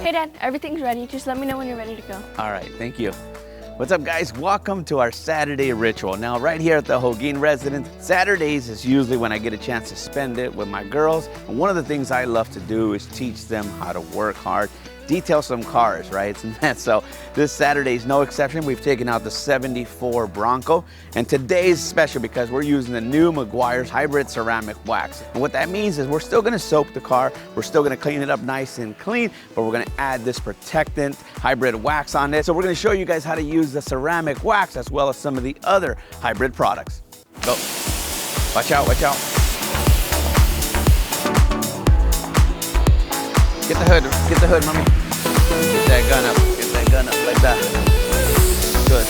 Hey Dad, everything's ready. Just let me know when you're ready to go. All right, thank you. What's up, guys? Welcome to our Saturday ritual. Now, right here at the Holguin residence, Saturdays is usually when I get a chance to spend it with my girls. And one of the things I love to do is teach them how to work hard, detail some cars, right? So this Saturday is no exception. We've taken out the 74 Bronco, and today's special because we're using the new Meguiar's hybrid ceramic wax. And what that means is we're still gonna soap the car, we're still gonna clean it up nice and clean, but we're gonna add this protectant hybrid wax on it. So we're gonna show you guys how to use the ceramic wax as well as some of the other hybrid products. Go. Watch out, watch out. Get the hood, mommy. Get that gun up like that. Good.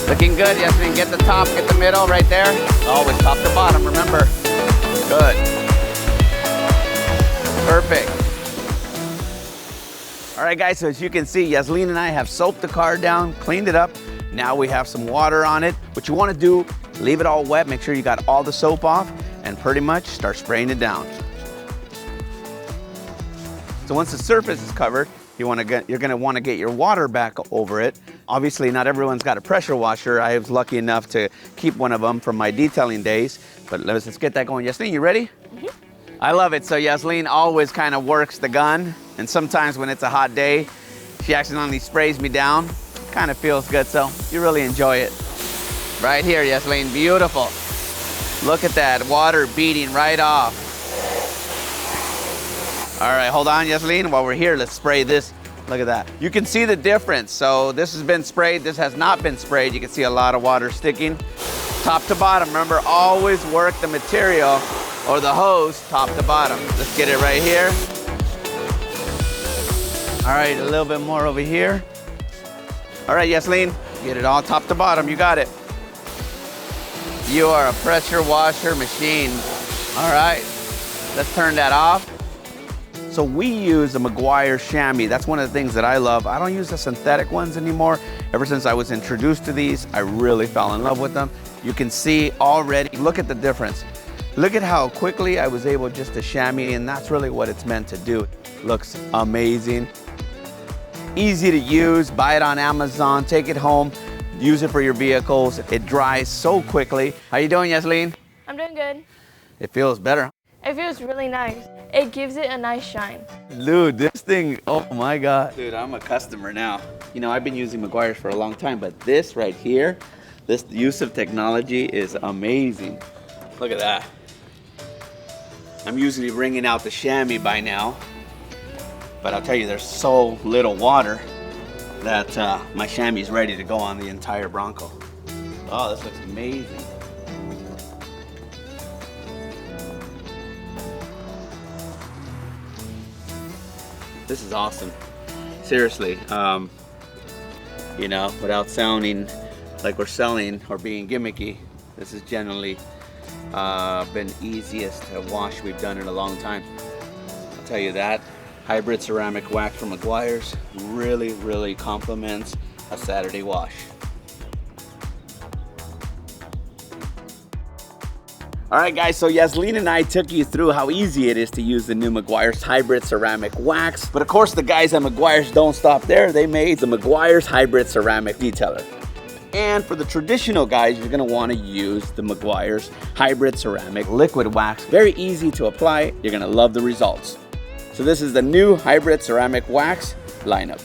Looking good, Yasmin. Get the top, get the middle right there. Always top to bottom, remember. Good. Perfect. All right, guys, so as you can see, Yaslin and I have soaped the car down, cleaned it up. Now we have some water on it. What you want to do, leave it all wet, make sure you got all the soap off, and pretty much start spraying it down. So once the surface is covered, you're gonna want to get your water back over it. Obviously, not everyone's got a pressure washer. I was lucky enough to keep one of them from my detailing days. But let's get that going. Yaslin, you ready? Mm-hmm. I love it. So Yaslin always kind of works the gun, and sometimes when it's a hot day, she accidentally sprays me down. Kind of feels good, so you really enjoy it. Right here, Yaslin, beautiful. Look at that, water beating right off. All right, hold on, Yaslin. While we're here, let's spray this. Look at that. You can see the difference. So this has been sprayed, this has not been sprayed. You can see a lot of water sticking. Top to bottom, remember, always work the material or the hose top to bottom. Let's get it right here. All right, a little bit more over here. All right, Yaslin, get it all top to bottom, you got it. You are a pressure washer machine. All right, let's turn that off. So we use a Meguiar chamois. That's one of the things that I love. I don't use the synthetic ones anymore. Ever since I was introduced to these, I really fell in love with them. You can see already, look at the difference. Look at how quickly I was able just to chamois, and that's really what it's meant to do. Looks amazing. Easy to use, buy it on Amazon, take it home. Use it for your vehicles. It dries so quickly. How you doing, Yaslin? I'm doing good. It feels better. It feels really nice. It gives it a nice shine. Dude, this thing, oh my God. Dude, I'm a customer now. You know, I've been using Meguiar's for a long time, but this right here, this use of technology is amazing. Look at that. I'm usually wringing out the chamois by now, but I'll tell you, there's so little water that my chamois is ready to go on the entire Bronco. Oh, this looks amazing. This is awesome. Seriously, you know, without sounding like we're selling or being gimmicky, this has generally been easiest to wash we've done in a long time. I'll tell you that. Hybrid ceramic wax from Meguiar's really, really complements a Saturday wash. All right, guys, so Yaslin and I took you through how easy it is to use the new Meguiar's hybrid ceramic wax. But of course, the guys at Meguiar's don't stop there. They made the Meguiar's hybrid ceramic detailer. And for the traditional guys, you're gonna wanna use the Meguiar's hybrid ceramic liquid wax. Very easy to apply. You're gonna love the results. So this is the new hybrid ceramic wax lineup.